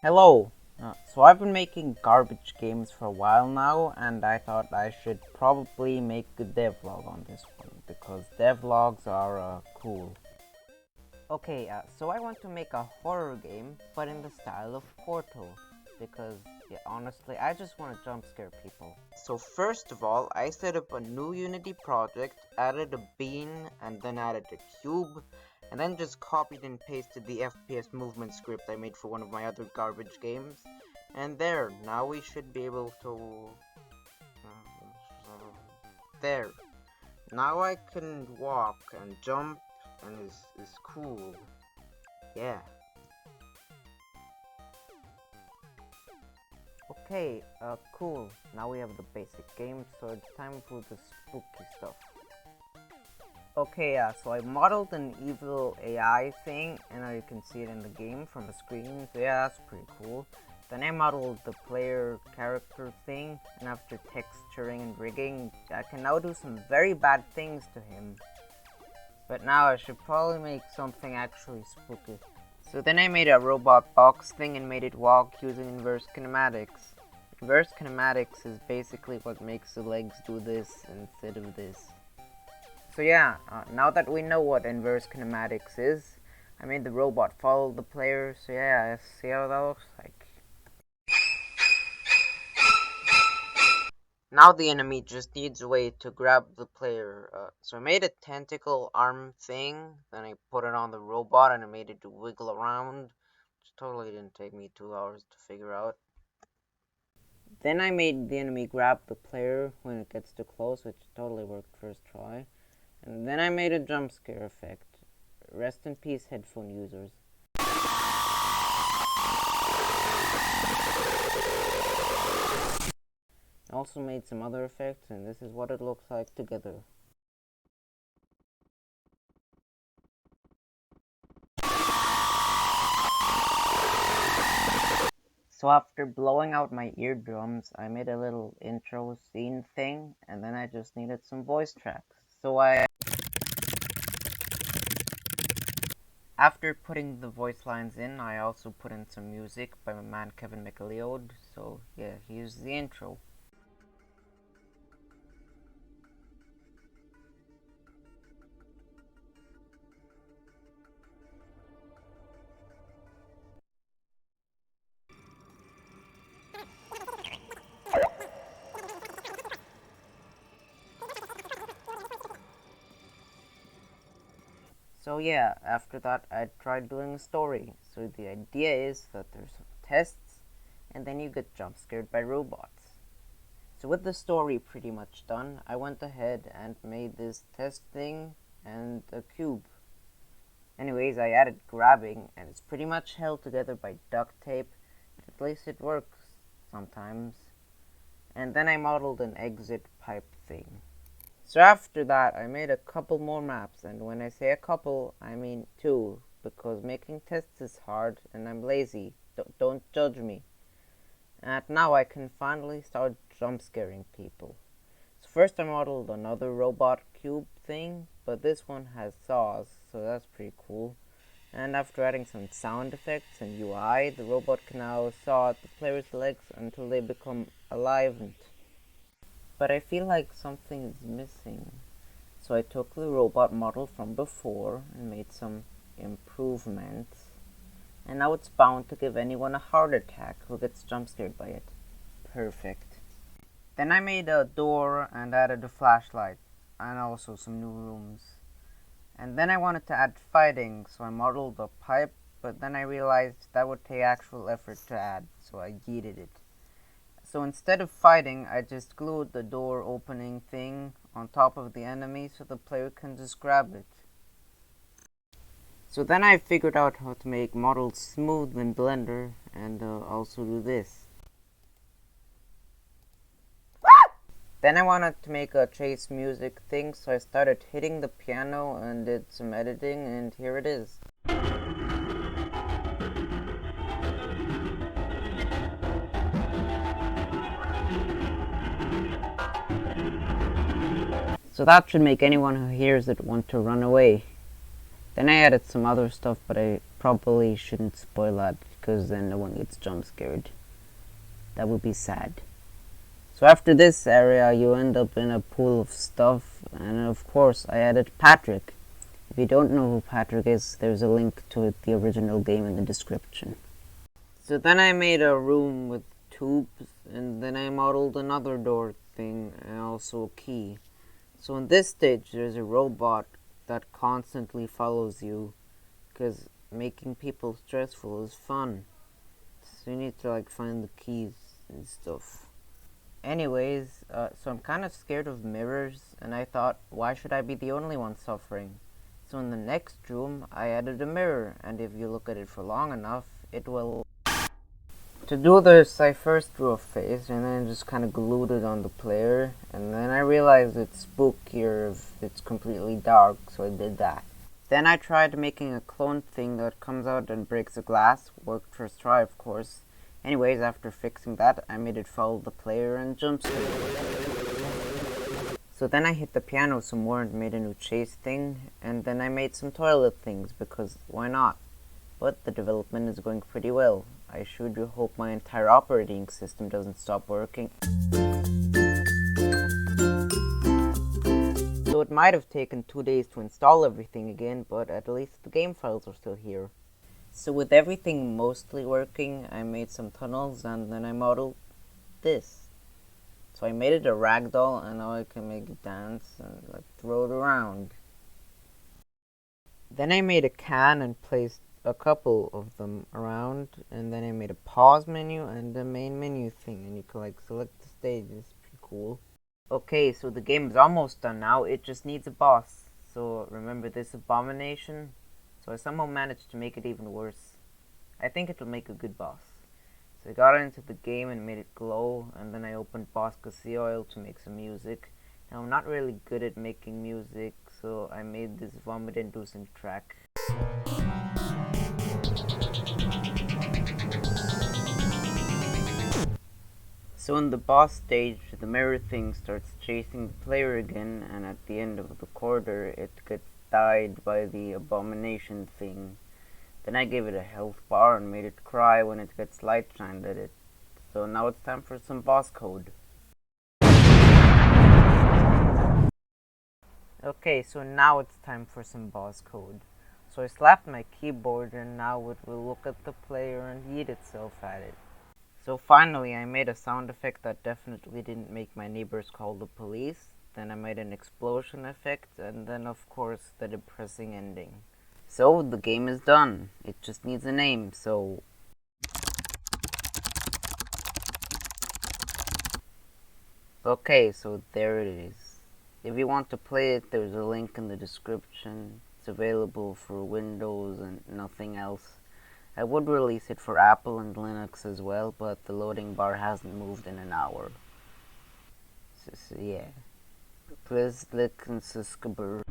Hello! So I've been making garbage games for a while now, and I thought I should probably make a devlog on this one, because devlogs are cool. Okay, so I want to make a horror game, but in the style of Portal, because honestly, I just want to jump scare people. So first of all, I set up a new Unity project, added a bean, and then added a cube, and then just copied and pasted the FPS movement script I made for one of my other garbage games. And there, now we should be able to... there. Now I can walk and jump, and it's cool. Yeah. Okay, cool. Now we have the basic game, so it's time for the spooky stuff. Okay, so I modeled an evil AI thing, and now you can see it in the game from the screen, so yeah, that's pretty cool. Then I modeled the player character thing, and after texturing and rigging, I can now do some very bad things to him. But now I should probably make something actually spooky. So then I made a robot box thing and made it walk using inverse kinematics. Inverse kinematics is basically what makes the legs do this instead of this. So yeah, now that we know what inverse kinematics is, I made the robot follow the player, so yeah, let's see how that looks like. Now the enemy just needs a way to grab the player, so I made a tentacle arm thing, then I put it on the robot and I made it to wiggle around, which totally didn't take me 2 hours to figure out. Then I made the enemy grab the player when it gets too close, which totally worked first try. And then I made a jump scare effect. Rest in peace, headphone users. I also made some other effects, and this is what it looks like together. So after blowing out my eardrums, I made a little intro scene thing, and then I just needed some voice tracks. So after putting the voice lines in, I also put in some music by my man Kevin McLeod, so yeah, here's the intro. So yeah, after that I tried doing a story. So the idea is that there's some tests, and then you get jump scared by robots. So with the story pretty much done, I went ahead and made this test thing and a cube. Anyways, I added grabbing, and it's pretty much held together by duct tape. At least it works sometimes. And then I modeled an exit pipe thing. So after that, I made a couple more maps, and when I say a couple, I mean 2, because making tests is hard, and I'm lazy. Don't judge me. And now I can finally start jump scaring people. So first I modeled another robot cube thing, but this one has saws, so that's pretty cool. And after adding some sound effects and UI, the robot can now saw at the player's legs until they become alive. But I feel like something is missing. So I took the robot model from before and made some improvements. And now it's bound to give anyone a heart attack who gets jump scared by it. Perfect. Then I made a door and added a flashlight and also some new rooms. And then I wanted to add fighting, so I modeled a pipe, but then I realized that would take actual effort to add, so I yeeted it. So instead of fighting, I just glued the door opening thing on top of the enemy so the player can just grab it. So then I figured out how to make models smooth in Blender and also do this. Then I wanted to make a chase music thing, so I started hitting the piano and did some editing, and here it is. So that should make anyone who hears it want to run away. Then I added some other stuff, but I probably shouldn't spoil that because then no one gets jump scared. That would be sad. So after this area, you end up in a pool of stuff, and of course I added Patrick. If you don't know who Patrick is, there's a link to the original game in the description. So then I made a room with tubes, and then I modeled another door thing and also a key. So in this stage, there's a robot that constantly follows you, because making people stressful is fun. So you need to find the keys and stuff. Anyways, so I'm kind of scared of mirrors, and I thought, why should I be the only one suffering? So in the next room, I added a mirror, and if you look at it for long enough, it will... To do this, I first drew a face, and then just kind of glued it on the player, and then I realized it's spookier if it's completely dark, so I did that. Then I tried making a clone thing that comes out and breaks a glass. Worked first try, of course. Anyways, after fixing that, I made it follow the player and jump scare. So then I hit the piano some more and made a new chase thing, and then I made some toilet things, because why not? But the development is going pretty well. I sure do hope my entire operating system doesn't stop working. So it might have taken 2 days to install everything again, but at least the game files are still here. So with everything mostly working, I made some tunnels and then I modeled this. So I made it a ragdoll, and now I can make it dance and throw it around. Then I made a can and placed a couple of them around, and then I made a pause menu and a main menu thing, and you can select the stage. It's pretty cool. Okay, so the game is almost done now. It just needs a boss. So remember this abomination? So I somehow managed to make it even worse. I think it'll make a good boss. So I got into the game and made it glow, and then I opened Bosca Sea Oil to make some music. Now I'm not really good at making music, so I made this vomit-inducing track. So in the boss stage, the mirror thing starts chasing the player again, and at the end of the corridor, it gets died by the abomination thing. Then I gave it a health bar and made it cry when it gets light shined at it. So now it's time for some boss code. Okay, so now it's time for some boss code. So I slapped my keyboard, and now it will look at the player and yeet itself at it. So finally, I made a sound effect that definitely didn't make my neighbors call the police. Then I made an explosion effect, and then of course the depressing ending. So the game is done. It just needs a name, so... Okay, so there it is. If you want to play it, there's a link in the description. It's available for Windows and nothing else. I would release it for Apple and Linux as well, but the loading bar hasn't moved in an hour. So yeah. Please click and subscribe.